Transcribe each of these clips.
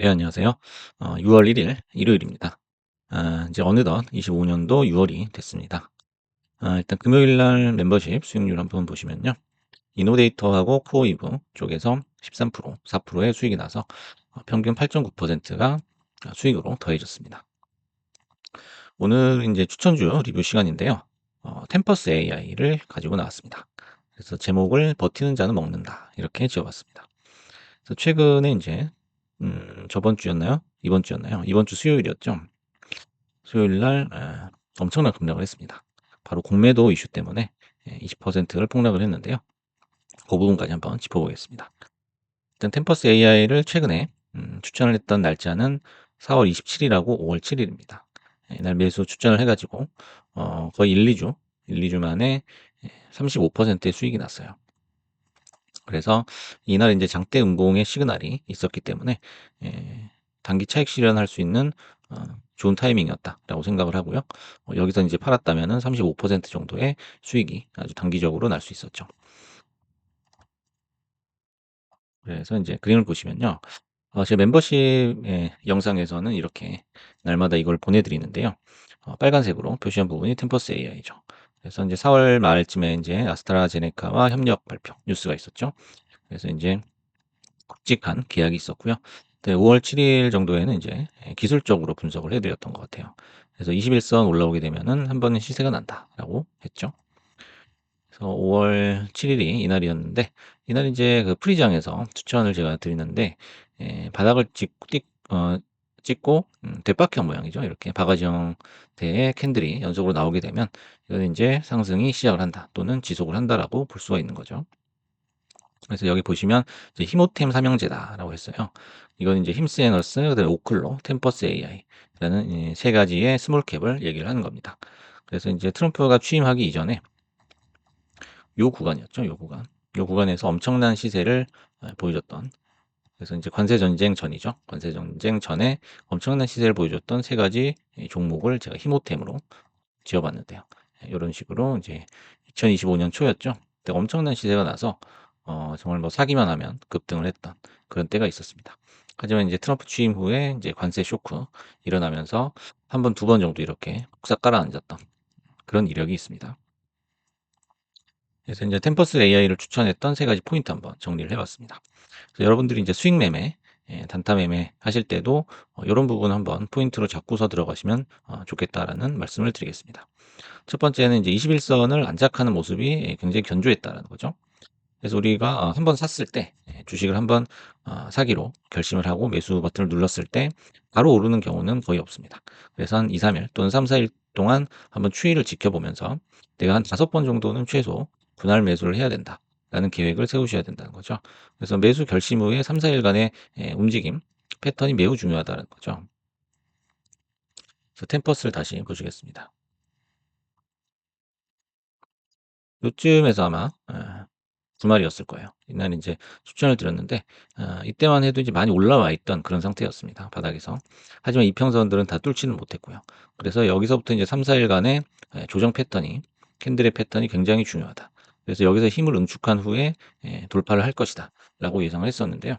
네, 안녕하세요. 6월 1일 일요일입니다. 이제 어느덧 25년도 6월이 됐습니다. 일단 금요일 날 멤버십 수익률 한번 보시면요. 이노데이터하고 코어이브 쪽에서 13%, 4%의 수익이 나서 평균 8.9%가 수익으로 더해졌습니다. 오늘 이제 추천주 리뷰 시간인데요. 템퍼스 AI를 가지고 나왔습니다. 그래서 제목을 버티는 자는 먹는다. 이렇게 지어봤습니다. 그래서 최근에 이제 저번 주였나요? 이번 주였나요? 이번 주 수요일이었죠. 수요일 날 엄청난 급락을 했습니다. 바로 공매도 이슈 때문에 20%를 폭락을 했는데요. 그 부분까지 한번 짚어보겠습니다. 일단 템퍼스 AI를 최근에 추천을 했던 날짜는 4월 27일하고 5월 7일입니다. 이날 매수 추천을 해가지고 거의 1-2주 만에 35%의 수익이 났어요. 그래서 이날 이제 장대 음봉의 시그널이 있었기 때문에 예, 단기 차익 실현할 수 있는 좋은 타이밍이었다라고 생각을 하고요. 여기서 이제 팔았다면은 35% 정도의 수익이 아주 단기적으로 날 수 있었죠. 그래서 이제 그림을 보시면요. 제 멤버십 영상에서는 이렇게 날마다 이걸 보내드리는데요. 빨간색으로 표시한 부분이 템퍼스 AI죠. 그래서 이제 4월 말쯤에 이제 아스트라제네카와 협력 발표 뉴스가 있었죠. 그래서 이제 굵직한 계약이 있었고요. 네, 5월 7일 정도에는 이제 기술적으로 분석을 해드렸던 것 같아요. 그래서 21선 올라오게 되면은 한 번은 시세가 난다라고 했죠. 그래서 5월 7일이 이날이었는데 이날 이제 그 프리장에서 추천을 제가 드리는데 바닥을 찍고 대박형 모양이죠. 이렇게 바가지 형태의 캔들이 연속으로 나오게 되면 이건 이제 상승이 시작을 한다 또는 지속을 한다라고 볼 수가 있는 거죠. 그래서 여기 보시면 이제 히모템 삼형제다라고 했어요. 이건 이제 힘스에너스, 그다음에 오클로, 템퍼스 AI라는 세 가지의 스몰캡을 얘기를 하는 겁니다. 그래서 이제 트럼프가 취임하기 이전에 요 구간이었죠. 요 구간. 요 구간에서 엄청난 시세를 보여줬던. 그래서 이제 관세 전쟁 전이죠. 관세 전쟁 전에 엄청난 시세를 보여줬던 세 가지 종목을 제가 히모템으로 지어봤는데요. 이런 식으로 이제 2025년 초였죠. 그때 엄청난 시세가 나서 정말 뭐 사기만 하면 급등을 했던 그런 때가 있었습니다. 하지만 이제 트럼프 취임 후에 이제 관세 쇼크 일어나면서 한 번, 두 번 정도 이렇게 푹싹 깔아앉았던 그런 이력이 있습니다. 그래서 이제 템퍼스 AI를 추천했던 세 가지 포인트 한번 정리를 해봤습니다. 그래서 여러분들이 이제 수익 매매, 단타 매매 하실 때도 이런 부분 한번 포인트로 잡고서 들어가시면 좋겠다라는 말씀을 드리겠습니다. 첫 번째는 이제 21선을 안착하는 모습이 굉장히 견조했다라는 거죠. 그래서 우리가 한번 샀을 때 주식을 한번 사기로 결심을 하고 매수 버튼을 눌렀을 때 바로 오르는 경우는 거의 없습니다. 그래서 한 2-3일 또는 3-4일 동안 한번 추이를 지켜보면서 내가 한 5번 정도는 최소 분할 매수를 해야 된다라는 계획을 세우셔야 된다는 거죠. 그래서 매수 결심 후에 3-4일간의 움직임 패턴이 매우 중요하다는 거죠. 그래서 템퍼스를 다시 보시겠습니다. 요쯤에서 아마 주말이었을 거예요. 이날 이제 추천을 드렸는데 이때만 해도 이제 많이 올라와 있던 그런 상태였습니다, 바닥에서. 하지만 이평선들은 다 뚫지는 못했고요. 그래서 여기서부터 이제 3-4 일간의 조정 패턴이 캔들의 패턴이 굉장히 중요하다. 그래서 여기서 힘을 응축한 후에 돌파를 할 것이다라고 예상을 했었는데요.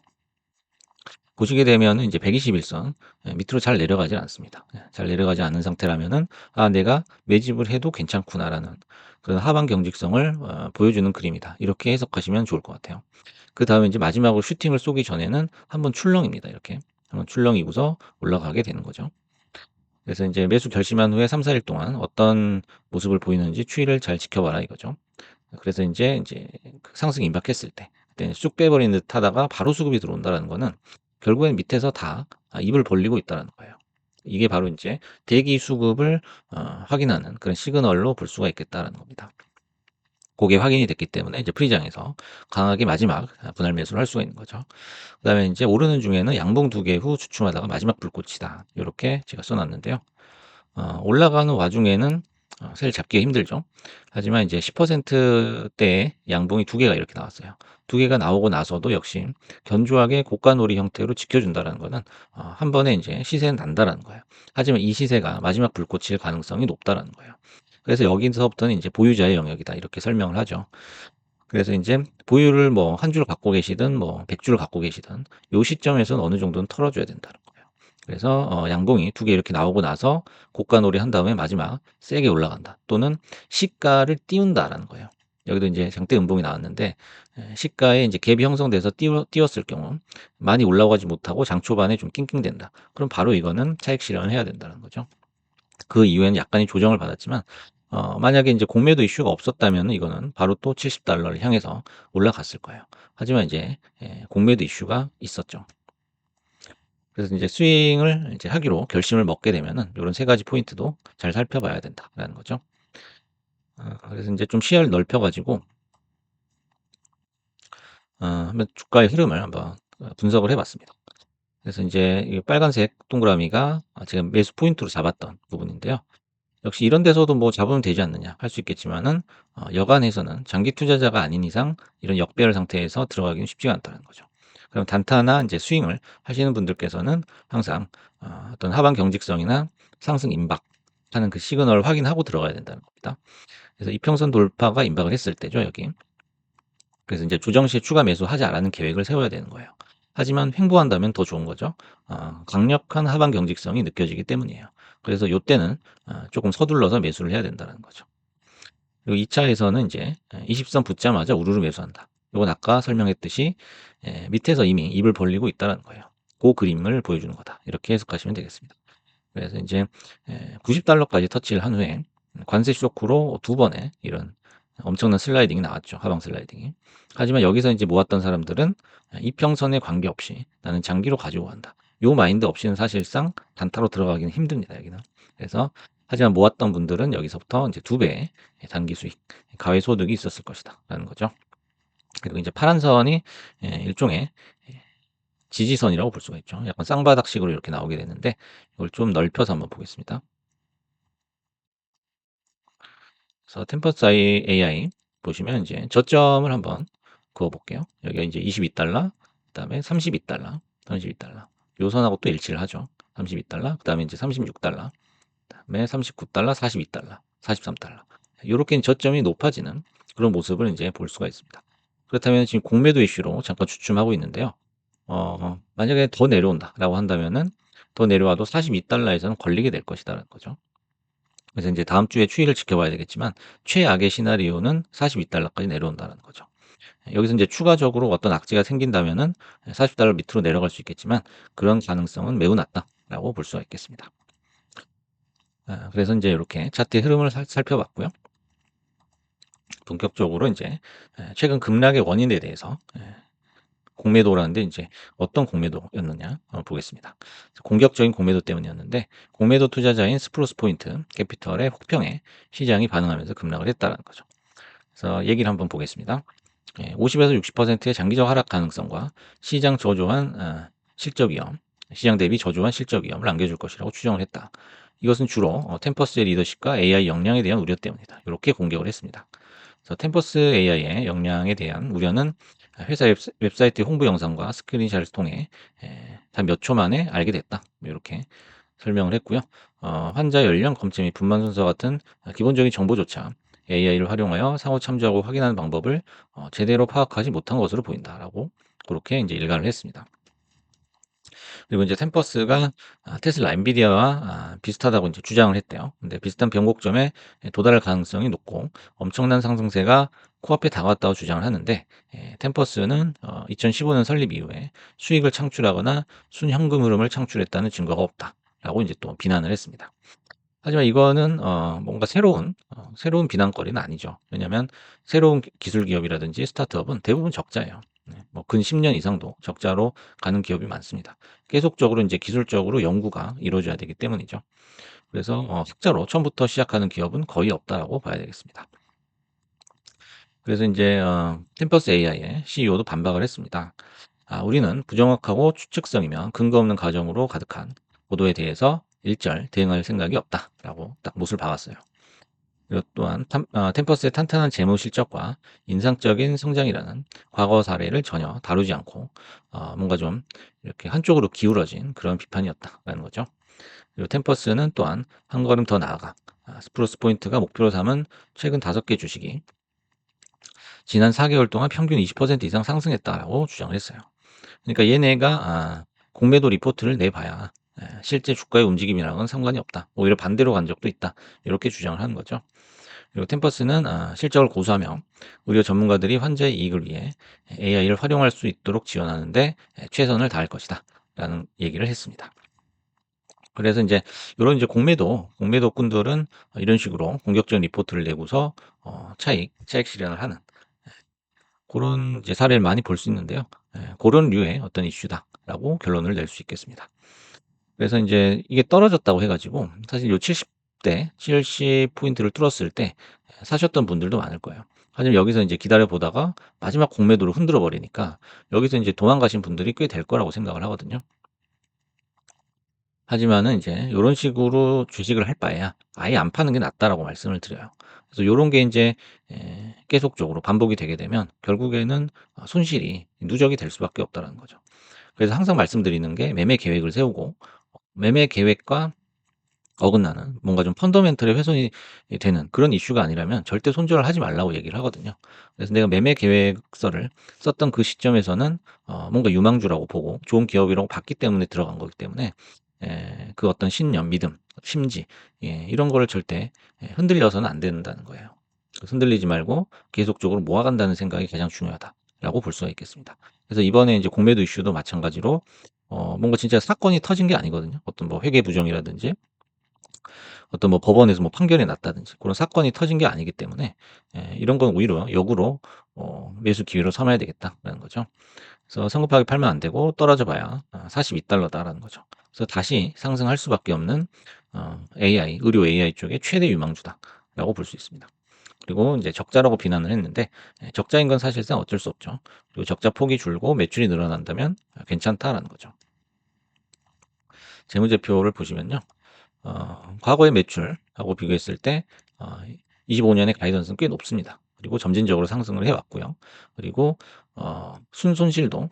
보시게 되면은 이제 121선 밑으로 잘 내려가지 않습니다. 잘 내려가지 않는 상태라면은 '아 내가 매집을 해도 괜찮구나.'라는 그런 하방 경직성을 보여주는 그림이다. 이렇게 해석하시면 좋을 것 같아요. 그다음에 이제 마지막으로 슈팅을 쏘기 전에는 한번 출렁입니다. 이렇게. 한번 출렁이고서 올라가게 되는 거죠. 그래서 이제 매수 결심한 후에 3-4일 동안 어떤 모습을 보이는지 추이를 잘 지켜봐라 이거죠. 그래서 인제 그 상승이 임박했을 때 그때는 쑥 빼버린 듯 하다가 바로 수급이 들어온다라는 거는 결국엔 밑에서 다 입을 벌리고 있다라는 거예요. 이게 바로 인제 대기 수급을 확인하는 그런 시그널로 볼 수가 있겠다라는 겁니다. 고게 확인이 됐기 때문에 이제 프리장에서 강하게 마지막 분할 매수를 할 수가 있는 거죠. 그다음에 인제 오르는 중에는 양봉 2개 후 주춤하다가 마지막 불꽃이다. 요렇게 제가 써 놨는데요. 올라가는 와중에는 사실 잡기가 힘들죠. 하지만 이제 10% 대의 양봉이 2개가 이렇게 나왔어요. 2개가 나오고 나서도 역시 견조하게 고가놀이 형태로 지켜준다라는 거는 한 번에 인제 시세는 난다라는 거예요. 하지만 이 시세가 마지막 불꽃일 가능성이 높다라는 거예요. 그래서 여기서부터는 인제 보유자의 영역이다 이렇게 설명을 하죠. 그래서 인제 보유를 뭐 한 주를 갖고 계시든 뭐 100 주를 갖고 계시든 요 시점에서는 어느 정도는 털어 줘야 된다는 거예요. 그래서 양봉이 2개 이렇게 나오고 나서 고가놀이 한 다음에 마지막 세게 올라간다 또는 시가를 띄운다라는 거예요. 여기도 인제 장대 음봉이 나왔는데 시가에 인제 갭이 형성돼서 띄웠을 경우 많이 올라가지 못하고 장 초반에 좀 낑낑댄다. 그럼 바로 이거는 차익 실현을 해야 된다는 거죠. 그 이후에는 약간의 조정을 받았지만 만약에 인제 공매도 이슈가 없었다면은 이거는 바로 또 $70를 향해서 올라갔을 거예요. 하지만 이제 공매도 이슈가 있었죠. 그래서 인제 스윙을 이제 하기로 결심을 먹게 되면은 요런 세 가지 포인트도 잘 살펴봐야 된다라는 거죠. 그래서 인제 좀 시야를 넓혀 가지고 한번 주가의 흐름을 한번 분석을 해 봤습니다. 그래서 인제 이 빨간색 동그라미가 지금 매수 포인트로 잡았던 부분인데요. 역시 이런 데서도 뭐 잡으면 되지 않느냐 할 수 있겠지만은 여간해서는 장기 투자자가 아닌 이상 이런 역배열 상태에서 들어가기는 쉽지가 않다는 거죠. 그럼 단타나 인제 스윙을 하시는 분들께서는 항상 어떤 하방 경직성이나 상승 임박하는 그 시그널을 확인하고 들어가야 된다는 겁니다. 그래서 이평선 돌파가 임박을 했을 때죠, 여기. 그래서 인제 조정 시 추가 매수하지 않는 계획을 세워야 되는 거예요. 하지만 횡보한다면 더 좋은 거죠. 강력한 하방 경직성이 느껴지기 때문이에요. 그래서 요때는 쪼금 서둘러서 매수를 해야 된다는 거죠. 그리고 2 차에서는 인제 20선 붙자마자 우르르 매수한다. 요건 아까 설명했듯이 밑에서 이미 입을 벌리고 있다라는 거예요. 고 그림을 보여주는 거다. 이렇게 해석하시면 되겠습니다. 그래서 인제 $90 까지 터치를 한 후에 관세 쇼크로 2번의 이런 엄청난 슬라이딩이 나왔죠, 하방 슬라이딩이. 하지만 여기서 인제 모았던 사람들은 이평선에 관계없이 '나는 장기로 가지고 간다.' 요 마인드 없이는 사실상 단타로 들어가기는 힘듭니다, 여기는. 그래서 하지만 모았던 분들은 여기서부터 인제 2 배의 단기 수익, 가외 소득이 있었을 것이다라는 거죠. 그리고 인제 파란 선이 일종의 지지선이라고 볼 수가 있죠. 약간 쌍바닥식으로 이렇게 나오게 되는데 이걸 좀 넓혀서 한번 보겠습니다. 그래서 템퍼스 AI 보시면 이제 저점을 한번 그어 볼게요. 여기가 인제 $22 그다음에 $32, $32 요 선하고 또 일치를 하죠. $32 그다음에 인제 $36 그다음에 $39, $42, $43 요렇게 저점이 높아지는 그런 모습을 인제 볼 수가 있습니다. 그렇다면 지금 공매도 이슈로 잠깐 주춤하고 있는데요. 만약에 더 내려온다라고 한다면은 더 내려와도 $42 에서는 걸리게 될 것이다라는 거죠. 그래서 인제 다음 주에 추이를 지켜봐야 되겠지만 최악의 시나리오는 $42 까지 내려온다는 거죠. 여기서 인제 추가적으로 어떤 악재가 생긴다면은 $40 밑으로 내려갈 수 있겠지만 그런 가능성은 매우 낮다라고 볼 수가 있겠습니다. 그래서 인제 요렇게 차트의 흐름을 살펴봤고요. 본격적으로 인제 최근 급락의 원인에 대해서 공매도라는데 인제 어떤 공매도였느냐 보겠습니다. 공격적인 공매도 때문이었는데 공매도 투자자인 스프루스 포인트 캐피털의 혹평에 시장이 반응하면서 급락을 했다라는 거죠. 그래서 얘기를 한번 보겠습니다. 50에서 60%의 장기적 하락 가능성과 시장 저조한 실적 위험, 시장 대비 저조한 실적 위험을 안겨줄 것이라고 추정을 했다. 이것은 주로 템퍼스의 리더십과 AI 역량에 대한 우려 때문이다. 이렇게 공격을 했습니다. 그래서 템퍼스 AI의 역량에 대한 우려는 회사 웹사이트 홍보 영상과 스크린샷을 통해 단 몇 초 만에 알게 됐다. 이렇게 설명을 했고요. 환자 연령, 검체 및 분만 순서 같은 기본적인 정보조차 AI를 활용하여 상호 참조하고 확인하는 방법을 제대로 파악하지 못한 것으로 보인다라고 그렇게 이제 일갈을 했습니다. 그리고 이제 템퍼스가 테슬라, 엔비디아와 비슷하다고 이제 주장을 했대요. 근데 비슷한 변곡점에 도달할 가능성이 높고 엄청난 상승세가 코앞에 다가왔다고 주장을 하는데 템퍼스는 2015년 설립 이후에 수익을 창출하거나 순현금 흐름을 창출했다는 증거가 없다라고 이제 또 비난을 했습니다. 하지만 이거는 뭔가 새로운 비난거리는 아니죠. 왜냐하면 새로운 기술 기업이라든지 스타트업은 대부분 적자예요. 네. 뭐 근 10년 이상도 적자로 가는 기업이 많습니다. 계속적으로 인제 기술적으로 연구가 이루어져야 되기 때문이죠. 그래서 흑자로 처음부터 시작하는 기업은 거의 없다라고 봐야 되겠습니다. 그래서 인제 캠퍼스 AI의 CEO도 반박을 했습니다. 우리는 부정확하고 추측성이며 근거 없는 가정으로 가득한 보도에 대해서 일절 대응할 생각이 없다."라고 딱 못을 박았어요. 그리고 또한 템퍼스의 탄탄한 재무 실적과 인상적인 성장이라는 과거 사례를 전혀 다루지 않고 뭔가 좀 이렇게 한쪽으로 기울어진 그런 비판이었다라는 거죠. 그리고 템퍼스는 또한 한 걸음 더 나아가 스프루스 포인트가 목표로 삼은 최근 5개 주식이 지난 4 개월 동안 평균 20% 이상 상승했다라고 주장을 했어요. 그러니까 얘네가 공매도 리포트를 내봐야 실제 주가의 움직임이랑은 상관이 없다. 오히려 반대로 간 적도 있다. 이렇게 주장을 하는 거죠. 그리고 템퍼스는 실적을 고수하며 의료 전문가들이 환자의 이익을 위해 AI를 활용할 수 있도록 지원하는데 최선을 다할 것이다. 라는 얘기를 했습니다. 그래서 이제 요런 이제 공매도꾼들은 이런 식으로 공격적인 리포트를 내고서 차익 실현을 하는 고런 이제 사례를 많이 볼 수 있는데요. 고런 류의 어떤 이슈다라고 결론을 낼 수 있겠습니다. 그래서 인제 이게 떨어졌다고 해 가지고 사실 요 70 포인트를 뚫었을 때 사셨던 분들도 많을 거예요. 하지만 여기서 인제 기다려 보다가 마지막 공매도로 흔들어 버리니까 여기서 인제 도망가신 분들이 꽤 될 거라고 생각을 하거든요. 하지만은 이제 요런 식으로 주식을 할 바에야 아예 안 파는 게 낫다라고 말씀을 드려요. 그래서 요런 게 인제 계속적으로 반복이 되게 되면 결국에는 손실이 누적이 될 수밖에 없다라는 거죠. 그래서 항상 말씀드리는 게 매매 계획을 세우고 매매 계획과 어긋나는 뭔가 좀 펀더멘털에 훼손이 되는 그런 이슈가 아니라면 절대 손절을 하지 말라고 얘기를 하거든요. 그래서 내가 매매 계획서를 썼던 그 시점에서는 뭔가 유망주라고 보고 좋은 기업이라고 봤기 때문에 들어간 거기 때문에 그 어떤 신념, 믿음, 심지 이런 거를 절대 흔들려서는 안 된다는 거예요. 그래서 흔들리지 말고 계속적으로 모아간다는 생각이 가장 중요하다라고 볼 수가 있겠습니다. 그래서 이번에 이제 공매도 이슈도 마찬가지로 뭔가 진짜 사건이 터진 게 아니거든요. 어떤 뭐 회계 부정이라든지 어떤 뭐 법원에서 뭐 판결이 났다든지 그런 사건이 터진 게 아니기 때문에 이런 건 오히려 역으로 매수 기회로 삼아야 되겠다라는 거죠. 그래서 성급하게 팔면 안 되고 떨어져 봐야 42달러다라는 거죠. 그래서 다시 상승할 수밖에 없는 AI, 의료 AI 쪽의 최대 유망주다라고 볼 수 있습니다. 그리고 이제 적자라고 비난을 했는데 적자인 건 사실상 어쩔 수 없죠. 그리고 적자 폭이 줄고 매출이 늘어난다면 괜찮다라는 거죠. 재무제표를 보시면요. 과거의 매출하고 비교했을 때 25 년의 가이던스는 꽤 높습니다. 그리고 점진적으로 상승을 해 왔고요. 그리고 순손실도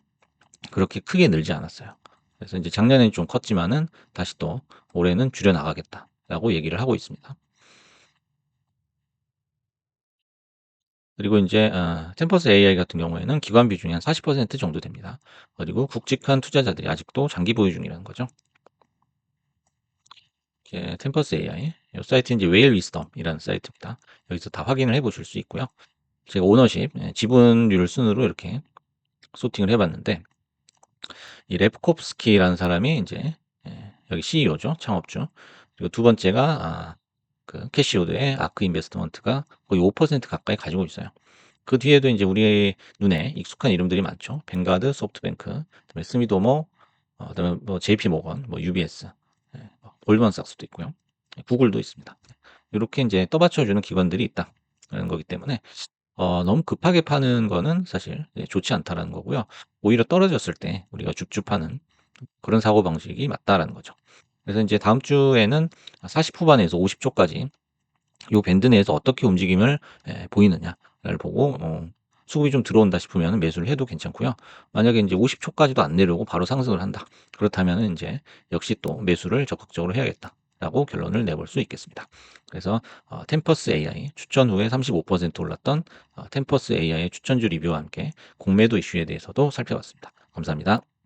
그렇게 크게 늘지 않았어요. 그래서 이제 작년에는 좀 컸지만은 다시 또 올해는 줄여 나가겠다라고 얘기를 하고 있습니다. 그리고 인제 템퍼스 AI 같은 경우에는 기관 비중이 한 40% 정도 됩니다. 그리고 굵직한 투자자들이 아직도 장기 보유 중이라는 거죠. 템퍼스 AI 요 사이트는 이제 웨일 위스덤이라는 사이트입니다. 여기서 다 확인을 해 보실 수 있고요. 제가 오너십 지분율 순으로 이렇게 소팅을 해 봤는데 이 랩코프스키라는 사람이 인제 여기 CEO죠. 창업주. 그리고 두 번째가 그 캐시우드의 아크 인베스트먼트가 거의 5% 가까이 가지고 있어요. 그 뒤에도 인제 우리의 눈에 익숙한 이름들이 많죠. 뱅가드, 소프트뱅크, 그다음에 스미도모, 그다음에 뭐 JP 모건, 뭐 UBS, 골드만삭스도 있고요. 구글도 있습니다. 요렇게 인제 떠받쳐 주는 기관들이 있다라는 거기 때문에 너무 급하게 파는 거는 사실 좋지 않다라는 거고요. 오히려 떨어졌을 때 우리가 줍줍하는 그런 사고방식이 맞다라는 거죠. 그래서 인제 다음 주에는 40 후반에서 50 초까지 요 밴드 내에서 어떻게 움직임을 보이느냐를 보고 수급이 좀 들어온다 싶으면은 매수를 해도 괜찮고요. 만약에 인제 50 초까지도 안 내려오고 바로 상승을 한다. 그렇다면은 인제 역시 또 '매수를 적극적으로 해야겠다.'라고 결론을 내볼 수 있겠습니다. 그래서 템퍼스 AI 추천 후에 35% 올랐던 템퍼스 AI의 추천주 리뷰와 함께 공매도 이슈에 대해서도 살펴봤습니다. 감사합니다.